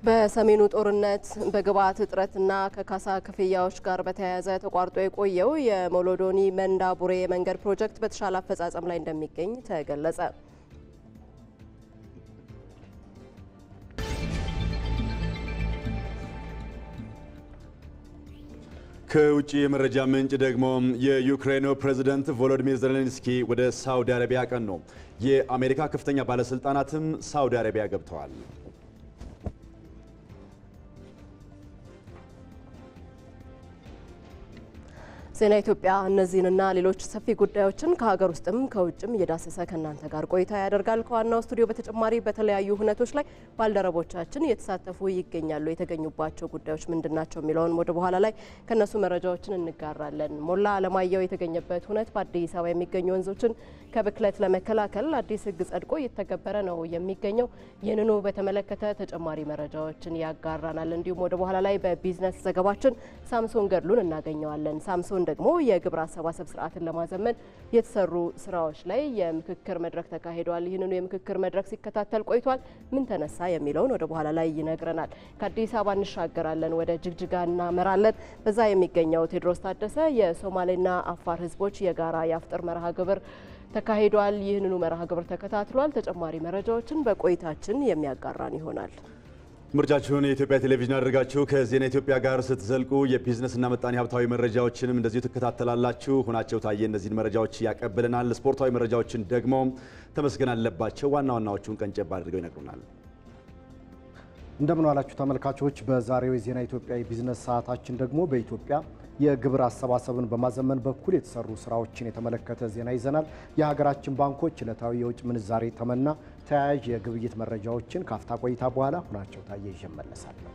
በሰሜኑ ጦርነት በግብዓት እጥረትና ከካሳ ክፍያዎች ጋር በተያያዘ ተቋርጦ የቆየው የሞሎዶኒ መንዳ ቡሬ የመንገድ ፕሮጀክት በተሻለ አፈጻጸም ላይ እንደሚገኝ ተገለጸ። ከውጪ የመረጃ ምንጭ ደግሞ የዩክሬኑ ፕሬዝዳንት ቮሎዲሚር ዜሌንስኪ ወደ ሳውዲ አረቢያ አቀኑ። የአሜሪካ ከፍተኛ ባለስልጣናትም ሳውዲ አረቢያ ገብተዋል። ዜና ኢትዮጵያ እነዚህንና ሌሎች ሰፊ ጉዳዮችን ከሀገር ውስጥም ከውጭም እየዳሰሰ ከእናንተ ጋር ቆይታ ያደርጋል። ከዋናው ስቱዲዮ በተጨማሪ በተለያዩ ሁነቶች ላይ ባልደረቦቻችን እየተሳተፉ ይገኛሉ። የተገኙባቸው ጉዳዮች ምንድናቸው የሚለውን ወደ በኋላ ላይ ከነሱ መረጃዎችን እንጋራለን። ሞላ አለማየሁ የተገኘበት ሁነት በአዲስ አበባ የሚገኙ ወንዞችን ከብክለት ለመከላከል አዲስ ሕግ ጸድቆ እየተገበረ ነው የሚገኘው። ይህንኑ በተመለከተ ተጨማሪ መረጃዎችን ያጋራናል። እንዲሁም ወደ በኋላ ላይ በቢዝነስ ዘገባችን ሳምሶን ገድሉን እናገኘዋለን። ሳምሶን ደግሞ የግብር አሰባሰብ ስርዓትን ለማዘመን የተሰሩ ስራዎች ላይ የምክክር መድረክ ተካሂዷል። ይህንኑ የምክክር መድረክ ሲከታተል ቆይቷል። ምን ተነሳ የሚለውን ወደ በኋላ ላይ ይነግረናል። ከአዲስ አበባ እንሻገራለን፣ ወደ ጅግጅጋ እናመራለን። በዛ የሚገኘው ቴዎድሮስ ታደሰ የሶማሌና አፋር ህዝቦች የጋራ የአፍጥር መርሃ ግብር ተካሂዷል። ይህንኑ መርሃ ግብር ተከታትሏል። ተጨማሪ መረጃዎችን በቆይታችን የሚያጋራን ይሆናል። ምርጫችሁን የኢትዮጵያ ቴሌቪዥን አድርጋችሁ ከዜና ኢትዮጵያ ጋር ስትዘልቁ የቢዝነስና ምጣኔ ሀብታዊ መረጃዎችንም እንደዚሁ ትከታተላላችሁ። ሁናቸው ታየ እነዚህን መረጃዎች ያቀብልናል። ስፖርታዊ መረጃዎችን ደግሞ ተመስገን አለባቸው ዋና ዋናዎቹን ቀንጨብ አድርገው ይነግሩናል። እንደምን ዋላችሁ ተመልካቾች። በዛሬው የዜና ኢትዮጵያ የቢዝነስ ሰዓታችን ደግሞ በኢትዮጵያ የግብር አሰባሰብን በማዘመን በኩል የተሰሩ ስራዎችን የተመለከተ ዜና ይዘናል። የሀገራችን ባንኮች ዕለታዊ የውጭ ምንዛሬ ተመንና ተያያዥ የግብይት መረጃዎችን ካፍታ ቆይታ በኋላ ሁናቸው ታየ ይዤ እመለሳለሁ።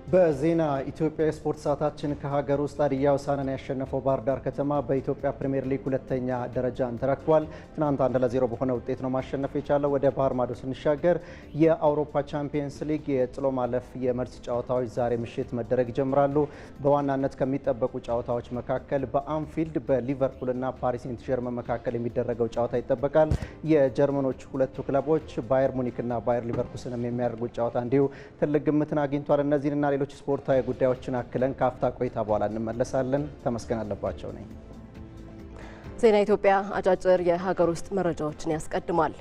በዜና ኢትዮጵያ የስፖርት ሰዓታችን ከሀገር ውስጥ ሀዲያ ሆሳዕናን ያሸነፈው ባህር ዳር ከተማ በኢትዮጵያ ፕሪሚየር ሊግ ሁለተኛ ደረጃን ተረክቧል። ትናንት 1-0 በሆነ ውጤት ነው ማሸነፍ የቻለው። ወደ ባህር ማዶ ስንሻገር የአውሮፓ ቻምፒየንስ ሊግ የጥሎ ማለፍ የመልስ ጨዋታዎች ዛሬ ምሽት መደረግ ይጀምራሉ። በዋናነት ከሚጠበቁ ጨዋታዎች መካከል በአንፊልድ በሊቨርፑልና ፓሪስ ሴንት ጀርመን መካከል የሚደረገው ጨዋታ ይጠበቃል። የጀርመኖች ሁለቱ ክለቦች ባየር ሙኒክና ባየር ሊቨርኩሰንም የሚያደርጉት ጨዋታ እንዲሁ ትልቅ ግምትን አግኝቷል። እነዚህንና ሌሎች ስፖርታዊ ጉዳዮችን አክለን ካፍታ ቆይታ በኋላ እንመለሳለን። ተመስገን አለባቸው ነኝ። ዜና ኢትዮጵያ አጫጭር የሀገር ውስጥ መረጃዎችን ያስቀድማል።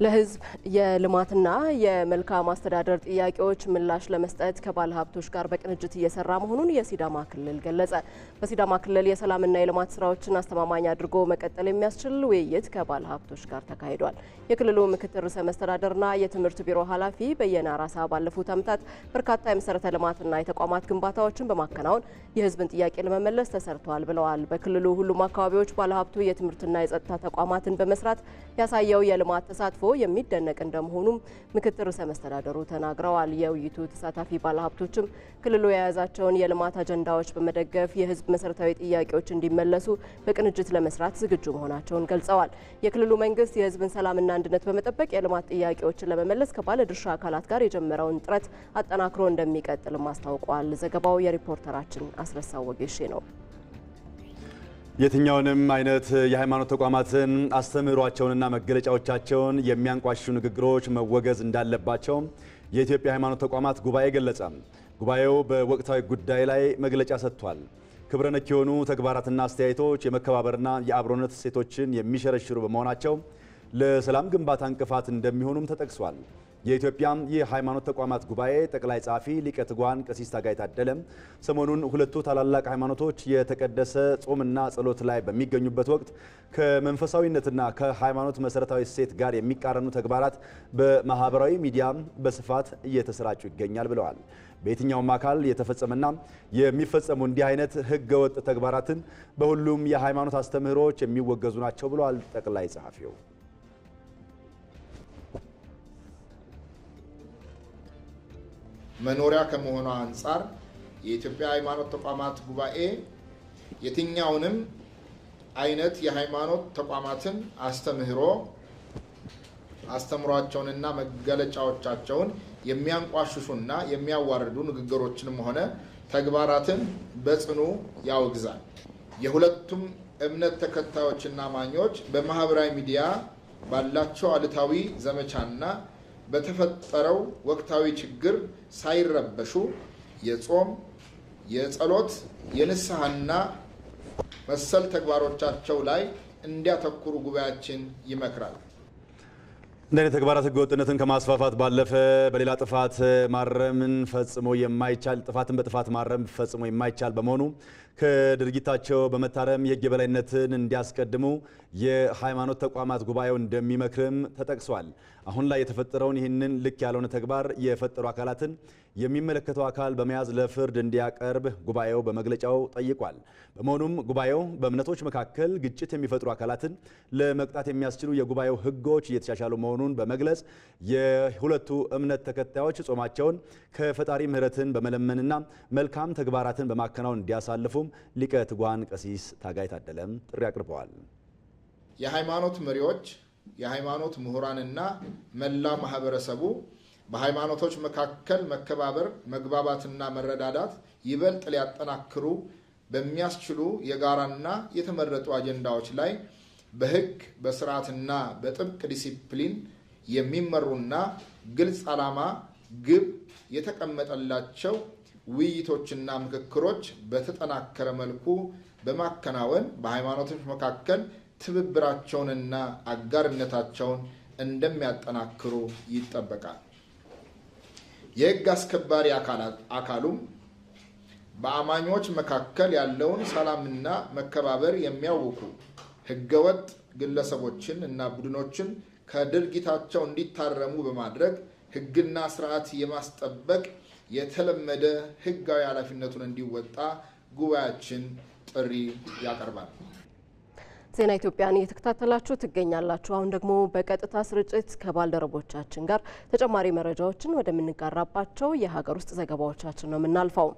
ለሕዝብ የልማትና የመልካም አስተዳደር ጥያቄዎች ምላሽ ለመስጠት ከባለ ሀብቶች ጋር በቅንጅት እየሰራ መሆኑን የሲዳማ ክልል ገለጸ። በሲዳማ ክልል የሰላምና የልማት ስራዎችን አስተማማኝ አድርጎ መቀጠል የሚያስችል ውይይት ከባለ ሀብቶች ጋር ተካሂዷል። የክልሉ ምክትል ርዕሰ መስተዳደርና የትምህርት ቢሮ ኃላፊ በየነ አራሳ ባለፉት ዓመታት በርካታ የመሰረተ ልማትና የተቋማት ግንባታዎችን በማከናወን የሕዝብን ጥያቄ ለመመለስ ተሰርተዋል ብለዋል። በክልሉ ሁሉም አካባቢዎች ባለ ሀብቱ የትምህርትና የጸጥታ ተቋማትን በመስራት ያሳየው የልማት ተሳትፎ የሚደነቅ እንደመሆኑም ምክትል ርዕሰ መስተዳደሩ ተናግረዋል። የውይይቱ ተሳታፊ ባለሀብቶችም ክልሉ የያዛቸውን የልማት አጀንዳዎች በመደገፍ የህዝብ መሰረታዊ ጥያቄዎች እንዲመለሱ በቅንጅት ለመስራት ዝግጁ መሆናቸውን ገልጸዋል። የክልሉ መንግስት የህዝብን ሰላምና አንድነት በመጠበቅ የልማት ጥያቄዎችን ለመመለስ ከባለድርሻ አካላት ጋር የጀመረውን ጥረት አጠናክሮ እንደሚቀጥልም አስታውቋል። ዘገባው የሪፖርተራችን አስረሳው ወጌሼ ነው። የትኛውንም አይነት የሃይማኖት ተቋማትን አስተምህሯቸውንና መገለጫዎቻቸውን የሚያንቋሹ ንግግሮች መወገዝ እንዳለባቸው የኢትዮጵያ ሃይማኖት ተቋማት ጉባኤ ገለጸ። ጉባኤው በወቅታዊ ጉዳይ ላይ መግለጫ ሰጥቷል። ክብረ ነክ የሆኑ ተግባራትና አስተያየቶች የመከባበርና የአብሮነት እሴቶችን የሚሸረሽሩ በመሆናቸው ለሰላም ግንባታ እንቅፋት እንደሚሆኑም ተጠቅሷል። የኢትዮጵያ የሃይማኖት ተቋማት ጉባኤ ጠቅላይ ጸሐፊ ሊቀ ትጉሃን ቀሲስ ታጋይ ታደለ ሰሞኑን ሁለቱ ታላላቅ ሃይማኖቶች የተቀደሰ ጾምና ጸሎት ላይ በሚገኙበት ወቅት ከመንፈሳዊነትና ከሃይማኖት መሰረታዊ እሴት ጋር የሚቃረኑ ተግባራት በማህበራዊ ሚዲያ በስፋት እየተሰራጩ ይገኛል ብለዋል። በየትኛውም አካል የተፈጸመና የሚፈጸሙ እንዲህ አይነት ህገወጥ ተግባራትን በሁሉም የሃይማኖት አስተምህሮች የሚወገዙ ናቸው ብለዋል ጠቅላይ ጸሐፊው። መኖሪያ ከመሆኑ አንጻር የኢትዮጵያ ሃይማኖት ተቋማት ጉባኤ የትኛውንም አይነት የሃይማኖት ተቋማትን አስተምሯቸውንና መገለጫዎቻቸውን የሚያንቋሽሹና የሚያዋርዱ ንግግሮችንም ሆነ ተግባራትን በጽኑ ያወግዛል። የሁለቱም እምነት ተከታዮችና አማኞች በማህበራዊ ሚዲያ ባላቸው አሉታዊ ዘመቻና በተፈጠረው ወቅታዊ ችግር ሳይረበሹ የጾም፣ የጸሎት፣ የንስሐና መሰል ተግባሮቻቸው ላይ እንዲያተኩሩ ጉባኤያችን ይመክራል። እንደዚህ ተግባራት ህገወጥነትን ከማስፋፋት ባለፈ በሌላ ጥፋት ማረምን ፈጽሞ የማይቻል ጥፋትን በጥፋት ማረም ፈጽሞ የማይቻል በመሆኑ ከድርጊታቸው በመታረም የህግ የበላይነትን እንዲያስቀድሙ የሃይማኖት ተቋማት ጉባኤው እንደሚመክርም ተጠቅሷል። አሁን ላይ የተፈጠረውን ይህንን ልክ ያልሆነ ተግባር የፈጠሩ አካላትን የሚመለከተው አካል በመያዝ ለፍርድ እንዲያቀርብ ጉባኤው በመግለጫው ጠይቋል። በመሆኑም ጉባኤው በእምነቶች መካከል ግጭት የሚፈጥሩ አካላትን ለመቅጣት የሚያስችሉ የጉባኤው ህጎች እየተሻሻሉ መሆኑን በመግለጽ የሁለቱ እምነት ተከታዮች ጾማቸውን ከፈጣሪ ምህረትን በመለመንና መልካም ተግባራትን በማከናወን እንዲያሳልፉም ሊቀ ትጉሃን ቀሲስ ታጋይ ታደለም ጥሪ አቅርበዋል። የሃይማኖት መሪዎች፣ የሃይማኖት ምሁራንና መላ ማህበረሰቡ በሃይማኖቶች መካከል መከባበር፣ መግባባትና መረዳዳት ይበልጥ ሊያጠናክሩ በሚያስችሉ የጋራና የተመረጡ አጀንዳዎች ላይ በህግ በስርዓትና በጥብቅ ዲሲፕሊን የሚመሩና ግልጽ ዓላማ፣ ግብ የተቀመጠላቸው ውይይቶችና ምክክሮች በተጠናከረ መልኩ በማከናወን በሃይማኖቶች መካከል ትብብራቸውንና አጋርነታቸውን እንደሚያጠናክሩ ይጠበቃል። የህግ አስከባሪ አካሉም በአማኞች መካከል ያለውን ሰላምና መከባበር የሚያውኩ ህገወጥ ግለሰቦችን እና ቡድኖችን ከድርጊታቸው እንዲታረሙ በማድረግ ህግና ስርዓት የማስጠበቅ የተለመደ ህጋዊ ኃላፊነቱን እንዲወጣ ጉባኤያችን ጥሪ ያቀርባል። ዜና ኢትዮጵያን እየተከታተላችሁ ትገኛላችሁ። አሁን ደግሞ በቀጥታ ስርጭት ከባልደረቦቻችን ጋር ተጨማሪ መረጃዎችን ወደምንጋራባቸው የሀገር ውስጥ ዘገባዎቻችን ነው የምናልፈው።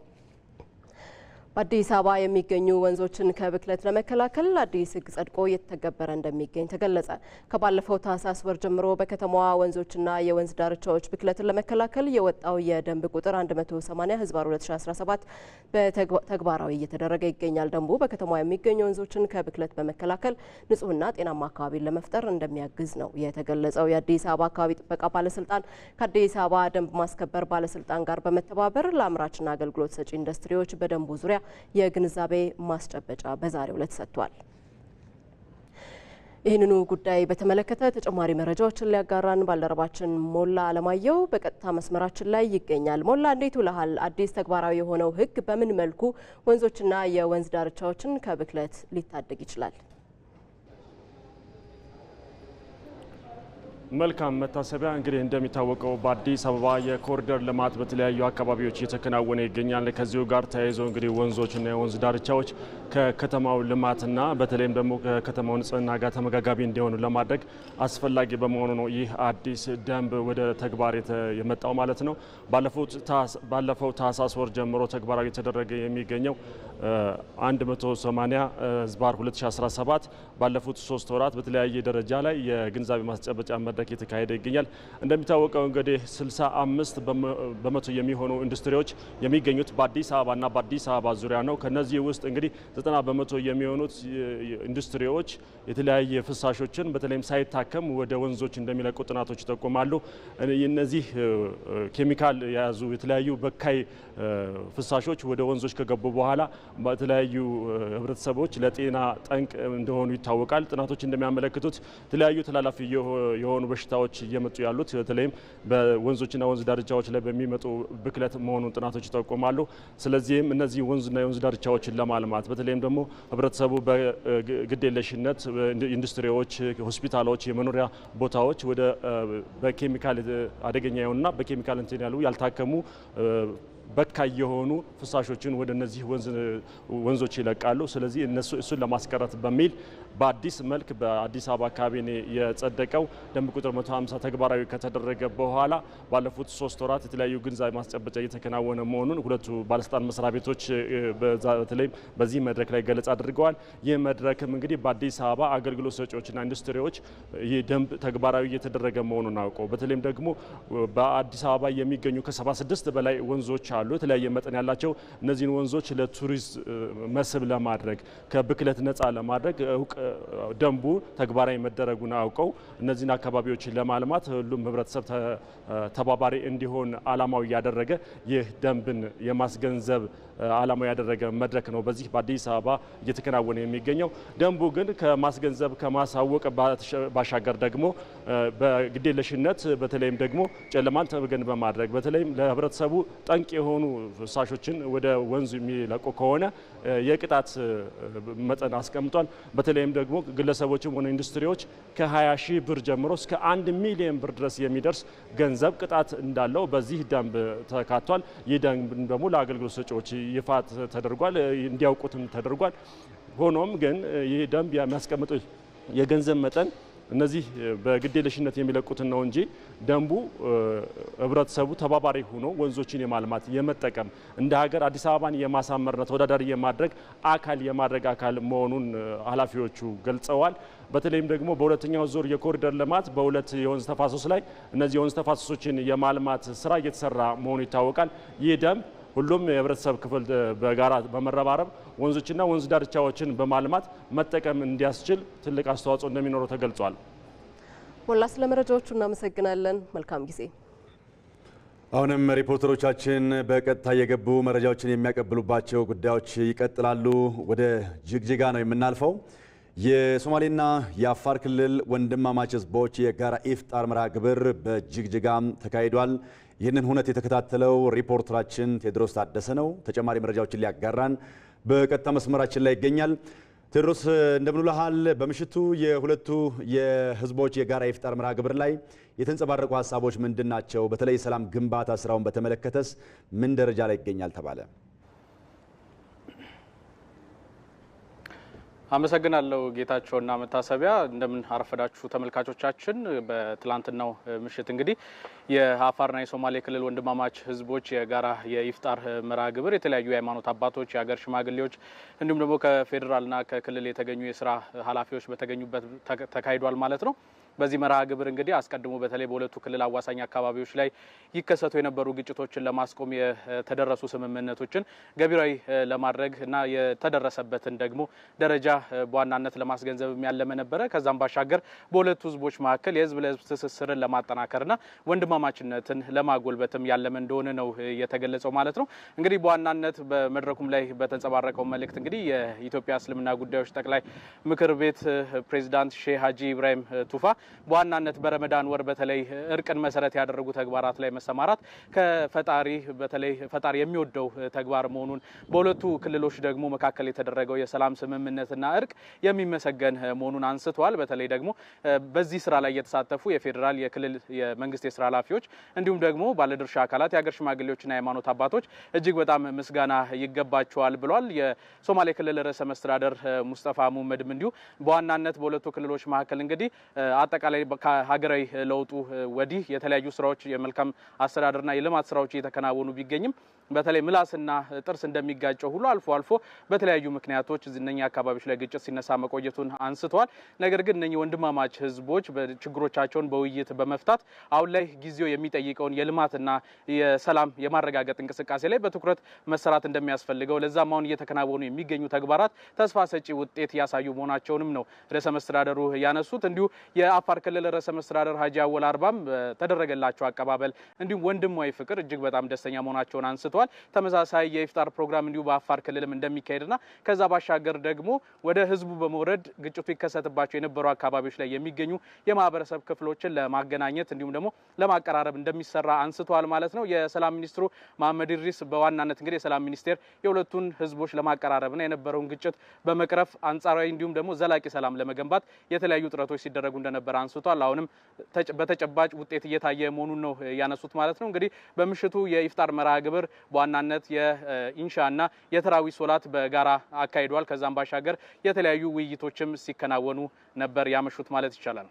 በአዲስ አበባ የሚገኙ ወንዞችን ከብክለት ለመከላከል አዲስ ህግ ጸድቆ እየተተገበረ እንደሚገኝ ተገለጸ። ከባለፈው ታህሳስ ወር ጀምሮ በከተማዋ ወንዞችና የወንዝ ዳርቻዎች ብክለትን ለመከላከል የወጣው የደንብ ቁጥር 180/2017 ተግባራዊ እየተደረገ ይገኛል። ደንቡ በከተማዋ የሚገኙ ወንዞችን ከብክለት በመከላከል ንጹህና ጤናማ አካባቢን ለመፍጠር እንደሚያግዝ ነው የተገለጸው። የአዲስ አበባ አካባቢ ጥበቃ ባለስልጣን ከአዲስ አበባ ደንብ ማስከበር ባለስልጣን ጋር በመተባበር ለአምራችና አገልግሎት ሰጪ ኢንዱስትሪዎች በደንቡ ዙሪያ የግንዛቤ ማስጨበጫ በዛሬው ዕለት ሰጥቷል። ይህንኑ ጉዳይ በተመለከተ ተጨማሪ መረጃዎችን ሊያጋራን ባልደረባችን ሞላ አለማየሁ በቀጥታ መስመራችን ላይ ይገኛል። ሞላ እንዴት ውለሃል? አዲስ ተግባራዊ የሆነው ህግ በምን መልኩ ወንዞችና የወንዝ ዳርቻዎችን ከብክለት ሊታደግ ይችላል? መልካም መታሰቢያ። እንግዲህ እንደሚታወቀው በአዲስ አበባ የኮሪደር ልማት በተለያዩ አካባቢዎች እየተከናወነ ይገኛል። ከዚሁ ጋር ተያይዞ እንግዲህ ወንዞችና የወንዝ ዳርቻዎች ከከተማው ልማትና በተለይም ደግሞ ከከተማው ንጽህና ጋር ተመጋጋቢ እንዲሆኑ ለማድረግ አስፈላጊ በመሆኑ ነው ይህ አዲስ ደንብ ወደ ተግባር የመጣው ማለት ነው። ባለፈው ታህሳስ ወር ጀምሮ ተግባራዊ የተደረገ የሚገኘው 180/2017 ባለፉት 3 ወራት በተለያየ ደረጃ ላይ የግንዛቤ ማስጨበጫ መድረክ እየተካሄደ ይገኛል። እንደሚታወቀው እንግዲህ 65 በመቶ የሚሆኑ ኢንዱስትሪዎች የሚገኙት በአዲስ አበባና በአዲስ አበባ ዙሪያ ነው። ከነዚህ ውስጥ እንግዲህ 90 በመቶ የሚሆኑት ኢንዱስትሪዎች የተለያየ ፍሳሾችን በተለይም ሳይታከም ወደ ወንዞች እንደሚለቁ ጥናቶች ይጠቁማሉ። እነዚህ ኬሚካል የያዙ የተለያዩ በካይ ፍሳሾች ወደ ወንዞች ከገቡ በኋላ በተለያዩ ህብረተሰቦች ለጤና ጠንቅ እንደሆኑ ይታወቃል። ጥናቶች እንደሚያመለክቱት የተለያዩ ተላላፊ የሆኑ በሽታዎች እየመጡ ያሉት በተለይም በወንዞችና ወንዝ ዳርቻዎች ላይ በሚመጡ ብክለት መሆኑን ጥናቶች ይጠቁማሉ። ስለዚህም እነዚህ ወንዝና የወንዝ ዳርቻዎችን ለማልማት በተለይም ደግሞ ህብረተሰቡ በግዴለሽነት ኢንዱስትሪዎች፣ ሆስፒታሎች፣ የመኖሪያ ቦታዎች ወደ በኬሚካል አደገኛ የሆኑና በኬሚካል እንትን ያሉ ያልታከሙ በካይ የሆኑ ፍሳሾችን ወደ እነዚህ ወንዞች ይለቃሉ። ስለዚህ እሱን ለማስቀረት በሚል በአዲስ መልክ በአዲስ አበባ ካቢኔ የጸደቀው ደንብ ቁጥር 150 ተግባራዊ ከተደረገ በኋላ ባለፉት 3 ወራት የተለያዩ ግንዛቤ ማስጨበጫ እየተከናወነ መሆኑን ሁለቱ ባለስልጣን መስሪያ ቤቶች በተለይም በዚህ መድረክ ላይ ገለጻ አድርገዋል። ይህ መድረክም እንግዲህ በአዲስ አበባ አገልግሎት ሰጪዎችና ኢንዱስትሪዎች ይህ ደንብ ተግባራዊ እየተደረገ መሆኑን አውቀው በተለይም ደግሞ በአዲስ አበባ የሚገኙ ከ76 በላይ ወንዞች አሉ የተለያየ መጠን ያላቸው እነዚህን ወንዞች ለቱሪስት መስህብ ለማድረግ ከብክለት ነፃ ለማድረግ ደንቡ ተግባራዊ መደረጉን አውቀው እነዚህን አካባቢዎች ለማልማት ሁሉም ህብረተሰብ ተባባሪ እንዲሆን ዓላማው ያደረገ ይህ ደንብን የማስገንዘብ ዓላማው ያደረገ መድረክ ነው በዚህ በአዲስ አበባ እየተከናወነ የሚገኘው። ደንቡ ግን ከማስገንዘብ ከማሳወቅ ባሻገር ደግሞ በግዴለሽነት በተለይም ደግሞ ጨለማን ተገን በማድረግ በተለይም ለህብረተሰቡ ጠንቅ የሆኑ ፍሳሾችን ወደ ወንዝ የሚለቁ ከሆነ የቅጣት መጠን አስቀምጧል። በተለይም ደግሞ ግለሰቦችም ሆነ ኢንዱስትሪዎች ከ20 ሺህ ብር ጀምሮ እስከ 1 ሚሊዮን ብር ድረስ የሚደርስ ገንዘብ ቅጣት እንዳለው በዚህ ደንብ ተካቷል። ይህ ደንብ ደግሞ ለአገልግሎት ሰጪዎች ይፋ ተደርጓል፣ እንዲያውቁትም ተደርጓል። ሆኖም ግን ይህ ደንብ የሚያስቀምጠው የገንዘብ መጠን እነዚህ በግዴለሽነት የሚለቁትን ነው እንጂ ደንቡ ህብረተሰቡ ተባባሪ ሆኖ ወንዞችን የማልማት የመጠቀም እንደ ሀገር አዲስ አበባን የማሳመርና ተወዳዳሪ የማድረግ አካል መሆኑን ኃላፊዎቹ ገልጸዋል። በተለይም ደግሞ በሁለተኛው ዙር የኮሪደር ልማት በሁለት የወንዝ ተፋሰሶች ላይ እነዚህ የወንዝ ተፋሰሶችን የማልማት ስራ እየተሰራ መሆኑ ይታወቃል። ይህ ደንብ ሁሉም የህብረተሰብ ክፍል በጋራ በመረባረብ ወንዞችና ወንዝ ዳርቻዎችን በማልማት መጠቀም እንዲያስችል ትልቅ አስተዋጽኦ እንደሚኖረው ተገልጿል። ሞላ፣ ስለ መረጃዎቹ እናመሰግናለን። መልካም ጊዜ። አሁንም ሪፖርተሮቻችን በቀጥታ የገቡ መረጃዎችን የሚያቀብሉባቸው ጉዳዮች ይቀጥላሉ። ወደ ጅግጅጋ ነው የምናልፈው። የሶማሌና የአፋር ክልል ወንድማማች ህዝቦች የጋራ ኢፍጣር መርሃ ግብር በጅግጅጋ ተካሂዷል። ይህንን ሁነት የተከታተለው ሪፖርተራችን ቴድሮስ ታደሰ ነው። ተጨማሪ መረጃዎችን ሊያጋራን በቀጥታ መስመራችን ላይ ይገኛል። ቴድሮስ እንደምን ውለሃል? በምሽቱ የሁለቱ የህዝቦች የጋራ ኢፍጣር መርሃ ግብር ላይ የተንጸባረቁ ሀሳቦች ምንድን ናቸው? በተለይ የሰላም ግንባታ ስራውን በተመለከተስ ምን ደረጃ ላይ ይገኛል ተባለ? አመሰግናለሁ ጌታቸውና መታሰቢያ። እንደምን አረፈዳችሁ ተመልካቾቻችን። በትላንትናው ምሽት እንግዲህ የአፋርና የሶማሌ ክልል ወንድማማች ህዝቦች የጋራ የኢፍጣር መርሃ ግብር የተለያዩ የሃይማኖት አባቶች፣ የሀገር ሽማግሌዎች እንዲሁም ደግሞ ከፌዴራልና ከክልል የተገኙ የስራ ኃላፊዎች በተገኙበት ተካሂዷል ማለት ነው። በዚህ መርሃ ግብር እንግዲህ አስቀድሞ በተለይ በሁለቱ ክልል አዋሳኝ አካባቢዎች ላይ ይከሰቱ የነበሩ ግጭቶችን ለማስቆም የተደረሱ ስምምነቶችን ገቢራዊ ለማድረግ እና የተደረሰበትን ደግሞ ደረጃ በዋናነት ለማስገንዘብ ያለመ ነበረ። ከዛም ባሻገር በሁለቱ ህዝቦች መካከል የህዝብ ለህዝብ ትስስርን ለማጠናከርና ወንድማማችነትን ለማጎልበትም ያለመ እንደሆነ ነው የተገለጸው ማለት ነው። እንግዲህ በዋናነት በመድረኩም ላይ በተንጸባረቀው መልእክት እንግዲህ የኢትዮጵያ እስልምና ጉዳዮች ጠቅላይ ምክር ቤት ፕሬዚዳንት ሼህ ሀጂ ኢብራሂም ቱፋ በዋናነት በረመዳን ወር በተለይ እርቅን መሰረት ያደረጉ ተግባራት ላይ መሰማራት ከፈጣሪ በተለይ ፈጣሪ የሚወደው ተግባር መሆኑን በሁለቱ ክልሎች ደግሞ መካከል የተደረገው የሰላም ስምምነትና እርቅ የሚመሰገን መሆኑን አንስተዋል። በተለይ ደግሞ በዚህ ስራ ላይ የተሳተፉ የፌዴራል የክልል የመንግስት የስራ ኃላፊዎች እንዲሁም ደግሞ ባለድርሻ አካላት የሀገር ሽማግሌዎችና የሃይማኖት አባቶች እጅግ በጣም ምስጋና ይገባቸዋል ብሏል። የሶማሌ ክልል ርዕሰ መስተዳደር ሙስጠፋ ሙሐመድም እንዲሁ በዋናነት በሁለቱ ክልሎች መካከል እንግዲህ አጠቃላይ ከሀገራዊ ለውጡ ወዲህ የተለያዩ ስራዎች የመልካም አስተዳደርና የልማት ስራዎች እየተከናወኑ ቢገኝም በተለይ ምላስና ጥርስ እንደሚጋጨው ሁሉ አልፎ አልፎ በተለያዩ ምክንያቶች እነኛ አካባቢዎች ላይ ግጭት ሲነሳ መቆየቱን አንስተዋል። ነገር ግን እነኚህ ወንድማማች ህዝቦች ችግሮቻቸውን በውይይት በመፍታት አሁን ላይ ጊዜው የሚጠይቀውን የልማትና የሰላም የማረጋገጥ እንቅስቃሴ ላይ በትኩረት መሰራት እንደሚያስፈልገው ለዛም አሁን እየተከናወኑ የሚገኙ ተግባራት ተስፋ ሰጪ ውጤት ያሳዩ መሆናቸውንም ነው ርዕሰ መስተዳደሩ ያነሱት። እንዲሁ የአፋር ክልል ርዕሰ መስተዳደር ሀጂ አወል አርባም ተደረገላቸው አቀባበል እንዲሁም ወንድማዊ ፍቅር እጅግ በጣም ደስተኛ መሆናቸውን አንስተዋል። ተመሳሳይ የኢፍጣር ፕሮግራም እንዲሁ በአፋር ክልልም እንደሚካሄድና ከዛ ባሻገር ደግሞ ወደ ህዝቡ በመውረድ ግጭቱ ይከሰትባቸው የነበሩ አካባቢዎች ላይ የሚገኙ የማህበረሰብ ክፍሎችን ለማገናኘት እንዲሁም ደግሞ ለማቀራረብ እንደሚሰራ አንስተዋል ማለት ነው። የሰላም ሚኒስትሩ መሐመድ ኢድሪስ በዋናነት እንግዲህ የሰላም ሚኒስቴር የሁለቱን ህዝቦች ለማቀራረብና የነበረውን ግጭት በመቅረፍ አንጻራዊ እንዲሁም ደግሞ ዘላቂ ሰላም ለመገንባት የተለያዩ ጥረቶች ሲደረጉ እንደነበር አንስቷል። አሁንም በተጨባጭ ውጤት እየታየ መሆኑን ነው ያነሱት ማለት ነው። እንግዲህ በምሽቱ የኢፍጣር መርሃ ግብር በዋናነት የኢንሻና የተራዊ ሶላት በጋራ አካሂዷል። ከዛም ባሻገር የተለያዩ ውይይቶችም ሲከናወኑ ነበር ያመሹት ማለት ይቻላል።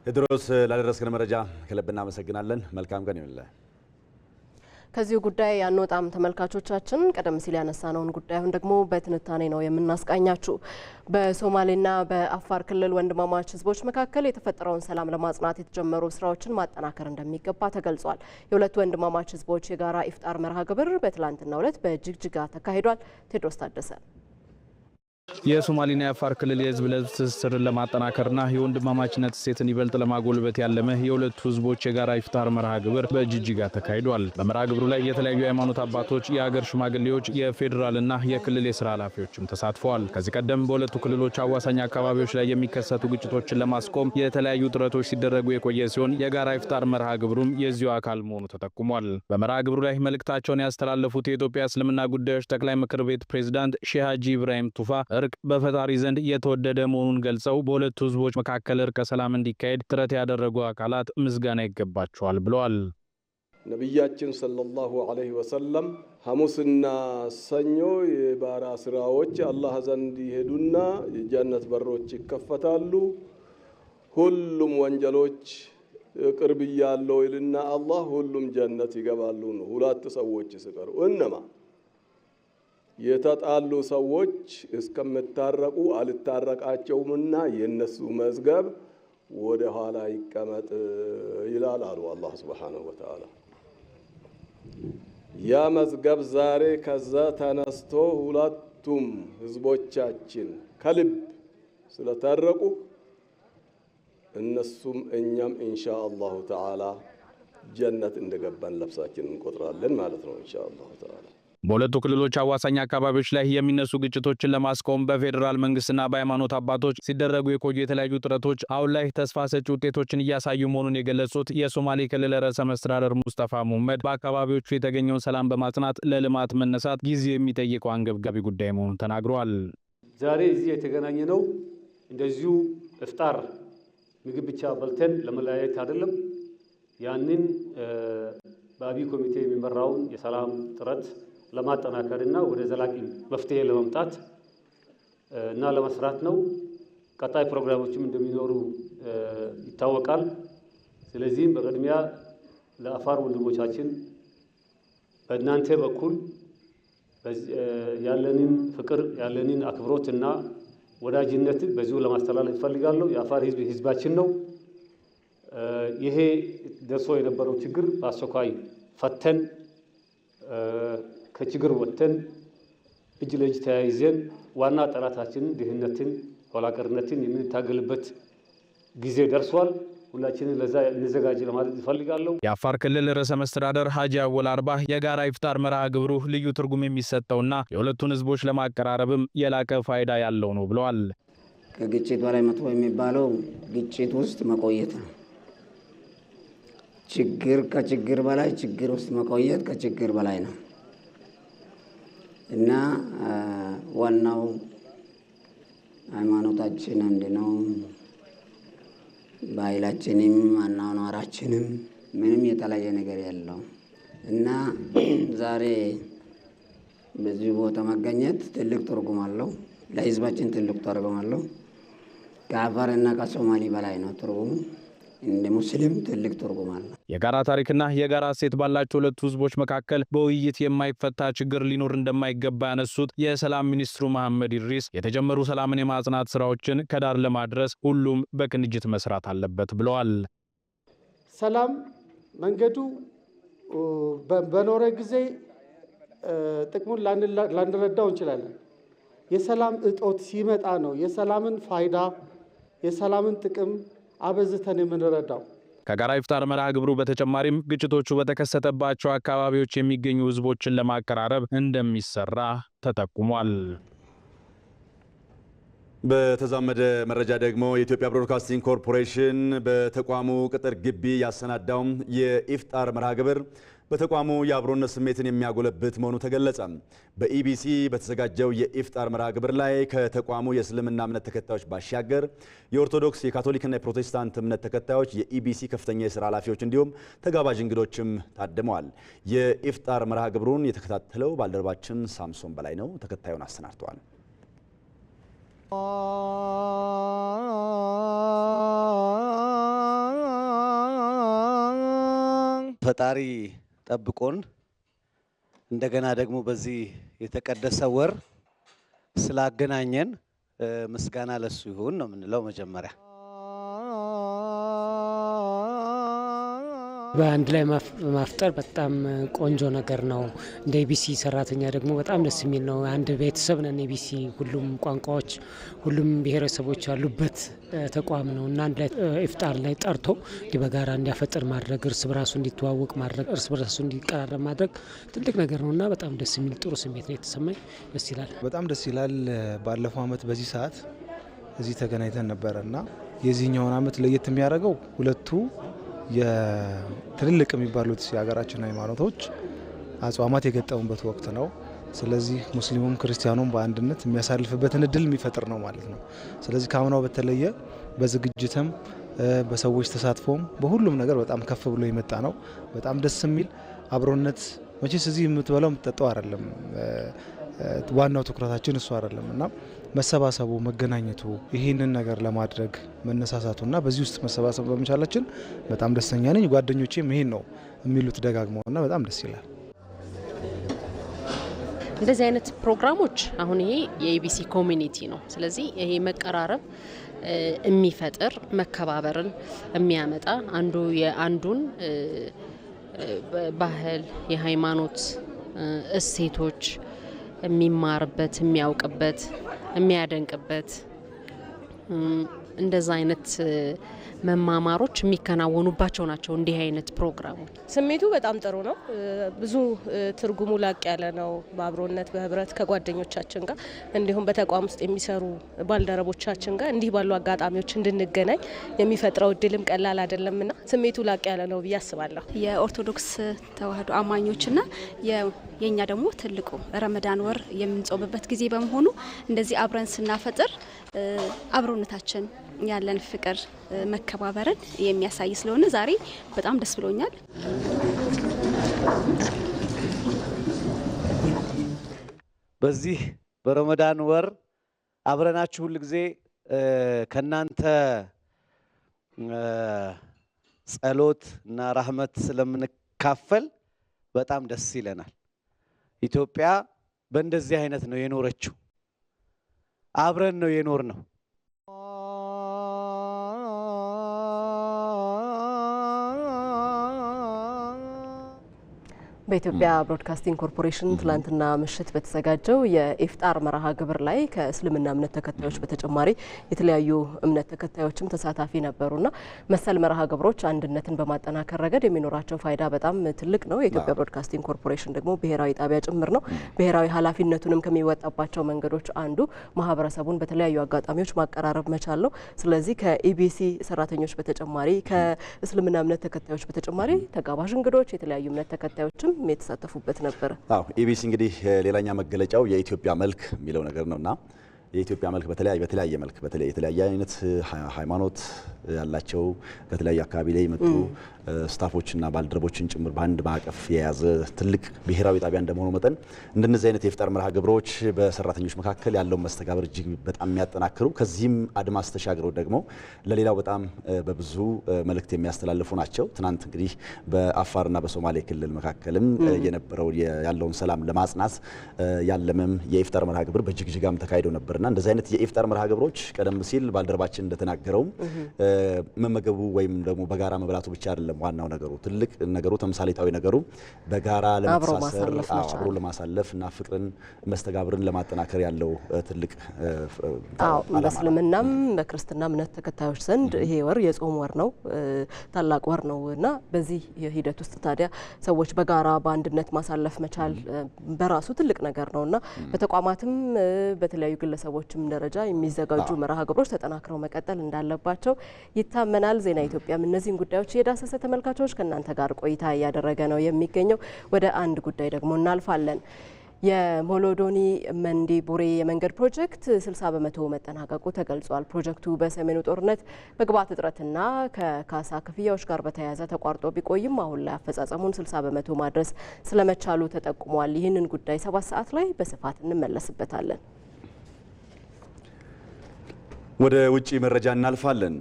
ቴድሮስ ላደረስከን መረጃ ከልብ እናመሰግናለን። መልካም ቀን ይሁንልህ። ከዚሁ ጉዳይ ያንወጣም ተመልካቾቻችን ቀደም ሲል ያነሳነውን ጉዳይ አሁን ደግሞ በትንታኔ ነው የምናስቃኛችሁ። በሶማሌና በአፋር ክልል ወንድማማች ህዝቦች መካከል የተፈጠረውን ሰላም ለማጽናት የተጀመሩ ስራዎችን ማጠናከር እንደሚገባ ተገልጿል። የሁለቱ ወንድማማች ህዝቦች የጋራ ኢፍጣር መርሃ ግብር በትላንትናው ዕለት በጅግጅጋ ተካሂዷል። ቴድሮስ ታደሰ የሶማሌና የአፋር ክልል የህዝብ ለህዝብ ትስስርን ለማጠናከርና የወንድማማችነት እሴትን ይበልጥ ለማጎልበት ያለመ የሁለቱ ህዝቦች የጋራ ኢፍጣር መርሃ ግብር በጅጅጋ ተካሂዷል። በመርሃ ግብሩ ላይ የተለያዩ ሃይማኖት አባቶች፣ የሀገር ሽማግሌዎች፣ የፌዴራልና የክልል የስራ ኃላፊዎችም ተሳትፈዋል። ከዚህ ቀደም በሁለቱ ክልሎች አዋሳኝ አካባቢዎች ላይ የሚከሰቱ ግጭቶችን ለማስቆም የተለያዩ ጥረቶች ሲደረጉ የቆየ ሲሆን የጋራ ኢፍጣር መርሃ ግብሩም የዚሁ አካል መሆኑ ተጠቁሟል። በመርሃ ግብሩ ላይ መልእክታቸውን ያስተላለፉት የኢትዮጵያ እስልምና ጉዳዮች ጠቅላይ ምክር ቤት ፕሬዝዳንት ሼህ ሀጂ ኢብራሂም ቱፋ እርቅ በፈጣሪ ዘንድ የተወደደ መሆኑን ገልጸው በሁለቱ ህዝቦች መካከል እርቀ ሰላም እንዲካሄድ ጥረት ያደረጉ አካላት ምስጋና ይገባቸዋል ብለዋል። ነብያችን ሰለላሁ ዐለይሂ ወሰለም ሐሙስና ሰኞ የባራ ስራዎች አላህ ዘንድ ይሄዱና የጀነት በሮች ይከፈታሉ፣ ሁሉም ወንጀሎች ቅርብ ያለው ይልና አላህ ሁሉም ጀነት ይገባሉ ነው። ሁለት ሰዎች ሲቀሩ እነማ የተጣሉ ሰዎች እስከምታረቁ አልታረቃቸውምና የነሱ መዝገብ ወደ ኋላ ይቀመጥ ይላል አሉ አላህ Subhanahu Wa Ta'ala። ያ መዝገብ ዛሬ ከዛ ተነስቶ ሁለቱም ህዝቦቻችን ከልብ ስለታረቁ እነሱም እኛም ኢንሻአላሁ ተዓላ ጀነት እንደገባን ለብሳችን እንቆጥራለን ማለት ነው ኢንሻአላሁ ተዓላ። በሁለቱ ክልሎች አዋሳኝ አካባቢዎች ላይ የሚነሱ ግጭቶችን ለማስቆም በፌዴራል መንግስትና በሃይማኖት አባቶች ሲደረጉ የቆዩ የተለያዩ ጥረቶች አሁን ላይ ተስፋ ሰጪ ውጤቶችን እያሳዩ መሆኑን የገለጹት የሶማሌ ክልል ርዕሰ መስተዳድር ሙስጠፋ ሙሐመድ በአካባቢዎቹ የተገኘውን ሰላም በማጽናት ለልማት መነሳት ጊዜ የሚጠይቀው አንገብጋቢ ጉዳይ መሆኑን ተናግረዋል። ዛሬ እዚህ የተገናኘ ነው እንደዚሁ ኢፍጣር ምግብ ብቻ በልተን ለመለያየት አይደለም። ያንን በአብይ ኮሚቴ የሚመራውን የሰላም ጥረት ለማጠናከርና ወደ ዘላቂ መፍትሄ ለማምጣት እና ለመስራት ነው። ቀጣይ ፕሮግራሞችም እንደሚኖሩ ይታወቃል። ስለዚህም በቅድሚያ ለአፋር ወንድሞቻችን በእናንተ በኩል ያለንን ፍቅር ያለንን አክብሮትና ወዳጅነት በዚሁ ለማስተላለፍ እፈልጋለሁ። የአፋር ህዝብ ህዝባችን ነው። ይሄ ደርሶ የነበረው ችግር በአስቸኳይ ፈተን ከችግር ወጥተን እጅ ለእጅ ተያይዘን ዋና ጠላታችንን ድህነትን፣ ኋላቀርነትን የምንታገልበት ጊዜ ደርሷል። ሁላችንን ለዛ እንዘጋጅ ለማለት እፈልጋለሁ። የአፋር ክልል ርዕሰ መስተዳድር ሀጂ አወል አርባ የጋራ ኢፍጣር መርሃ ግብሩ ልዩ ትርጉም የሚሰጠውና የሁለቱን ህዝቦች ለማቀራረብም የላቀ ፋይዳ ያለው ነው ብለዋል። ከግጭት በላይ መጥፎ የሚባለው ግጭት ውስጥ መቆየት ነው። ከችግር በላይ ችግር ውስጥ መቆየት ከችግር በላይ ነው እና ዋናው ሃይማኖታችን አንድ ነው። ባህላችንም አኗኗራችንም ምንም የተለየ ነገር የለው እና ዛሬ በዚህ ቦታ መገኘት ትልቅ ትርጉም አለው። ለህዝባችን ትልቅ ትርጉም አለው። ከአፋርና ከሶማሌ በላይ ነው ትርጉሙ። እንደ ሙስሊም ትልቅ ትርጉም አለው። የጋራ ታሪክና የጋራ እሴት ባላቸው ሁለቱ ህዝቦች መካከል በውይይት የማይፈታ ችግር ሊኖር እንደማይገባ ያነሱት የሰላም ሚኒስትሩ መሐመድ ኢድሪስ የተጀመሩ ሰላምን የማጽናት ስራዎችን ከዳር ለማድረስ ሁሉም በቅንጅት መስራት አለበት ብለዋል። ሰላም መንገዱ በኖረ ጊዜ ጥቅሙን ላንረዳው እንችላለን። የሰላም እጦት ሲመጣ ነው የሰላምን ፋይዳ የሰላምን ጥቅም አበዝተን የምንረዳው። ከጋራ ኢፍጣር መርሃ ግብሩ በተጨማሪም ግጭቶቹ በተከሰተባቸው አካባቢዎች የሚገኙ ህዝቦችን ለማቀራረብ እንደሚሰራ ተጠቁሟል። በተዛመደ መረጃ ደግሞ የኢትዮጵያ ብሮድካስቲንግ ኮርፖሬሽን በተቋሙ ቅጥር ግቢ ያሰናዳው የኢፍጣር መርሃ ግብር በተቋሙ የአብሮነት ስሜትን የሚያጎለብት መሆኑ ተገለጸ። በኢቢሲ በተዘጋጀው የኢፍጣር መርሃ ግብር ላይ ከተቋሙ የእስልምና እምነት ተከታዮች ባሻገር የኦርቶዶክስ፣ የካቶሊክና የፕሮቴስታንት እምነት ተከታዮች፣ የኢቢሲ ከፍተኛ የሥራ ኃላፊዎች እንዲሁም ተጋባዥ እንግዶችም ታድመዋል። የኢፍጣር መርሃ ግብሩን የተከታተለው ባልደረባችን ሳምሶን በላይ ነው። ተከታዩን አሰናድተዋል። ፈጣሪ ጠብቆን እንደገና ደግሞ በዚህ የተቀደሰ ወር ስላገናኘን ምስጋና ለሱ ይሁን ነው የምንለው። መጀመሪያ በአንድ ላይ ማፍጠር በጣም ቆንጆ ነገር ነው። እንደ ኢቢሲ ሰራተኛ ደግሞ በጣም ደስ የሚል ነው። አንድ ቤተሰብ ነን ኢቢሲ። ሁሉም ቋንቋዎች፣ ሁሉም ብሔረሰቦች ያሉበት ተቋም ነው እና አንድ ላይ ኢፍጣር ላይ ጠርቶ በጋራ እንዲያፈጥር ማድረግ፣ እርስ በራሱ እንዲተዋወቅ ማድረግ፣ እርስ በራሱ እንዲቀራረብ ማድረግ ትልቅ ነገር ነው እና በጣም ደስ የሚል ጥሩ ስሜት ነው የተሰማኝ። ደስ ይላል። በጣም ደስ ይላል። ባለፈው አመት በዚህ ሰዓት እዚህ ተገናኝተን ነበረ እና የዚህኛውን አመት ለየት የሚያደርገው ሁለቱ የትልልቅ የሚባሉት የሀገራችን ሃይማኖቶች አጽዋማት የገጠሙበት ወቅት ነው። ስለዚህ ሙስሊሙም ክርስቲያኑም በአንድነት የሚያሳልፍበትን እድል የሚፈጥር ነው ማለት ነው። ስለዚህ ከአምናው በተለየ በዝግጅትም በሰዎች ተሳትፎም በሁሉም ነገር በጣም ከፍ ብሎ የመጣ ነው። በጣም ደስ የሚል አብሮነት። መቼስ እዚህ የምትበላው የምትጠጣው አይደለም፣ ዋናው ትኩረታችን እሱ አይደለም እና መሰባሰቡ፣ መገናኘቱ፣ ይህንን ነገር ለማድረግ መነሳሳቱና በዚህ ውስጥ መሰባሰብ በመቻላችን በጣም ደስተኛ ነኝ። ጓደኞቼም ይሄን ነው የሚሉት ደጋግመውና በጣም ደስ ይላል። እንደዚህ አይነት ፕሮግራሞች አሁን ይሄ የኢቢሲ ኮሚኒቲ ነው። ስለዚህ ይሄ መቀራረብ የሚፈጥር መከባበርን የሚያመጣ አንዱ የአንዱን ባህል፣ የሃይማኖት እሴቶች የሚማርበት፣ የሚያውቅበት፣ የሚያደንቅበት እንደዛ አይነት መማማሮች የሚከናወኑባቸው ናቸው። እንዲህ አይነት ፕሮግራሞች ስሜቱ በጣም ጥሩ ነው። ብዙ ትርጉሙ ላቅ ያለ ነው። በአብሮነት በህብረት ከጓደኞቻችን ጋር እንዲሁም በተቋም ውስጥ የሚሰሩ ባልደረቦቻችን ጋር እንዲህ ባሉ አጋጣሚዎች እንድንገናኝ የሚፈጥረው እድልም ቀላል አይደለምና ስሜቱ ላቅ ያለ ነው ብዬ አስባለሁ። የኦርቶዶክስ ተዋህዶ አማኞችና የኛ ደግሞ ትልቁ ረመዳን ወር የምንጾምበት ጊዜ በመሆኑ እንደዚህ አብረን ስናፈጥር አብሮነታችን ያለን ፍቅር መከባበርን የሚያሳይ ስለሆነ ዛሬ በጣም ደስ ብሎኛል። በዚህ በረመዳን ወር አብረናችሁ ሁሉ ጊዜ ከናንተ ጸሎት እና ረህመት ስለምንካፈል በጣም ደስ ይለናል። ኢትዮጵያ በእንደዚህ አይነት ነው የኖረችው። አብረን ነው የኖር ነው። በኢትዮጵያ ብሮድካስቲንግ ኮርፖሬሽን ትላንትና ምሽት በተዘጋጀው የኢፍጣር መርሃ ግብር ላይ ከእስልምና እምነት ተከታዮች በተጨማሪ የተለያዩ እምነት ተከታዮችም ተሳታፊ ነበሩና መሰል መርሃ ግብሮች አንድነትን በማጠናከር ረገድ የሚኖራቸው ፋይዳ በጣም ትልቅ ነው። የኢትዮጵያ ብሮድካስቲንግ ኮርፖሬሽን ደግሞ ብሔራዊ ጣቢያ ጭምር ነው። ብሔራዊ ኃላፊነቱንም ከሚወጣባቸው መንገዶች አንዱ ማህበረሰቡን በተለያዩ አጋጣሚዎች ማቀራረብ መቻል ነው። ስለዚህ ከኢቢሲ ሰራተኞች በተጨማሪ ከእስልምና እምነት ተከታዮች በተጨማሪ ተጋባዥ እንግዶች የተለያዩ እምነት ተከታዮችም የተሳተፉበት ነበር። ኢቢሲ እንግዲህ ሌላኛ መገለጫው የኢትዮጵያ መልክ የሚለው ነገር ነውና የኢትዮጵያ መልክ በተለያየ መልክ የተለያየ አይነት ሃይማኖት ያላቸው ከተለያየ አካባቢ ላይ የመጡ ስታፎችና ባልደረቦችን ጭምር በአንድ ማዕቀፍ የያዘ ትልቅ ብሔራዊ ጣቢያ እንደመሆኑ መጠን እንደነዚህ አይነት የኢፍጣር መርሃ ግብሮች በሰራተኞች መካከል ያለውን መስተጋብር እጅግ በጣም የሚያጠናክሩ ከዚህም አድማስ ተሻግረው ደግሞ ለሌላው በጣም በብዙ መልእክት የሚያስተላልፉ ናቸው። ትናንት እንግዲህ በአፋርና በሶማሌ ክልል መካከልም የነበረው ያለውን ሰላም ለማጽናት ያለመም የኢፍጣር መርሃ ግብር በጅግጅጋም ተካሂዶ ነበርና እንደዚህ አይነት የኢፍጣር መርሃ ግብሮች ቀደም ሲል ባልደረባችን እንደተናገረው መመገቡ ወይም ደግሞ በጋራ መብላቱ ብቻ አይደለም። ዋናው ነገሩ ትልቅ ነገሩ ተምሳሌታዊ ነገሩ በጋራ ለመተሳሰር አብሮ ለማሳለፍ እና ፍቅርን መስተጋብርን ለማጠናከር ያለው ትልቅ በእስልምናም በክርስትና እምነት ተከታዮች ዘንድ ይሄ ወር የጾም ወር ነው፣ ታላቅ ወር ነው እና በዚህ ሂደት ውስጥ ታዲያ ሰዎች በጋራ በአንድነት ማሳለፍ መቻል በራሱ ትልቅ ነገር ነውና በተቋማትም በተለያዩ ግለሰቦችም ደረጃ የሚዘጋጁ መርሃ ግብሮች ተጠናክረው መቀጠል እንዳለባቸው ይታመናል። ዜና ኢትዮጵያም እነዚህን ጉዳዮች የዳሰሰ ተመልካቾች ከእናንተ ጋር ቆይታ እያደረገ ነው የሚገኘው። ወደ አንድ ጉዳይ ደግሞ እናልፋለን። የሞሎዶኒ መንዲ ቡሬ የመንገድ ፕሮጀክት 60 በመቶ መጠናቀቁ ተገልጿል። ፕሮጀክቱ በሰሜኑ ጦርነት በግብዓት እጥረትና ከካሳ ክፍያዎች ጋር በተያያዘ ተቋርጦ ቢቆይም አሁን ላይ አፈጻጸሙን 60 በመቶ ማድረስ ስለመቻሉ ተጠቁሟል። ይህንን ጉዳይ 7 ሰዓት ላይ በስፋት እንመለስበታለን። ወደ ውጪ መረጃ እናልፋለን።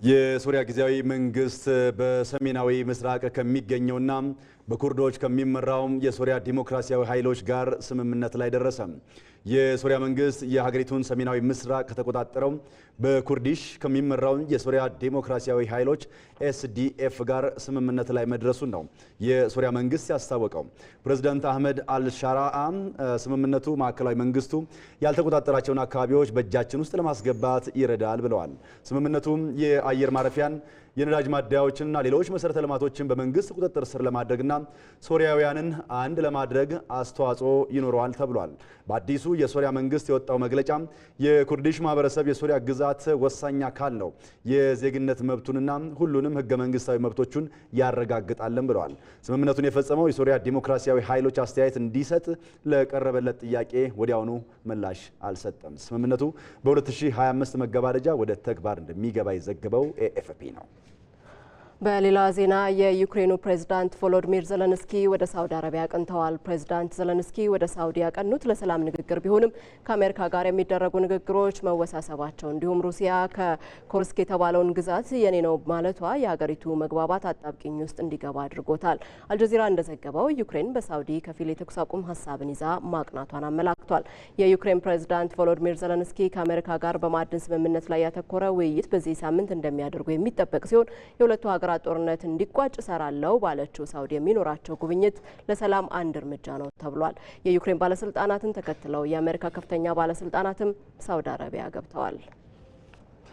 የሶሪያ ጊዜያዊ መንግስት በሰሜናዊ ምስራቅ ከሚገኘውና በኩርዶች ከሚመራው የሶሪያ ዲሞክራሲያዊ ኃይሎች ጋር ስምምነት ላይ ደረሰ። የሶሪያ መንግስት የሀገሪቱን ሰሜናዊ ምስራቅ ከተቆጣጠረው በኩርዲሽ ከሚመራው የሶሪያ ዲሞክራሲያዊ ኃይሎች ኤስዲኤፍ ጋር ስምምነት ላይ መድረሱን ነው የሶሪያ መንግስት ያስታወቀው። ፕሬዝዳንት አህመድ አልሻራአ ስምምነቱ ማዕከላዊ መንግስቱ ያልተቆጣጠራቸውን አካባቢዎች በእጃችን ውስጥ ለማስገባት ይረዳል ብለዋል። ስምምነቱ የአየር ማረፊያን የነዳጅ ማደያዎችንና ሌሎች መሰረተ ልማቶችን በመንግስት ቁጥጥር ስር ለማድረግና ሶሪያውያንን አንድ ለማድረግ አስተዋጽኦ ይኖረዋል ተብሏል። በአዲሱ የሶሪያ መንግስት የወጣው መግለጫ የኩርዲሽ ማህበረሰብ የሶሪያ ግዛት ወሳኝ አካል ነው፣ የዜግነት መብቱንና ሁሉንም ህገ መንግስታዊ መብቶቹን ያረጋግጣልን ብለዋል። ስምምነቱን የፈጸመው የሶሪያ ዲሞክራሲያዊ ኃይሎች አስተያየት እንዲሰጥ ለቀረበለት ጥያቄ ወዲያውኑ ምላሽ አልሰጠም። ስምምነቱ በ2025 መገባደጃ ወደ ተግባር እንደሚገባ የዘገበው ኤኤፍፒ ነው። በሌላ ዜና የዩክሬኑ ፕሬዝዳንት ቮሎዲሚር ዘለንስኪ ወደ ሳውዲ አረቢያ አቅንተዋል። ፕሬዝዳንት ዘለንስኪ ወደ ሳውዲ ያቀኑት ለሰላም ንግግር ቢሆንም ከአሜሪካ ጋር የሚደረጉ ንግግሮች መወሳሰባቸው እንዲሁም ሩሲያ ከኩርስክ የተባለውን ግዛት የኔ ነው ማለቷ የሀገሪቱ መግባባት አጣብቂኝ ውስጥ እንዲገባ አድርጎታል። አልጀዚራ እንደዘገበው ዩክሬን በሳውዲ ከፊል የተኩስ አቁም ሀሳብን ይዛ ማቅናቷን አመላክቷል። የዩክሬን ፕሬዝዳንት ቮሎዲሚር ዘለንስኪ ከአሜሪካ ጋር በማዕድን ስምምነት ላይ ያተኮረ ውይይት በዚህ ሳምንት እንደሚያደርጉ የሚጠበቅ ሲሆን የሁለቱ ሀገራት ጦርነት እንዲቋጭ ሰራለው ባለችው ሳውዲ የሚኖራቸው ጉብኝት ለሰላም አንድ እርምጃ ነው ተብሏል። የዩክሬን ባለስልጣናትን ተከትለው የአሜሪካ ከፍተኛ ባለስልጣናትም ሳውዲ አረቢያ ገብተዋል።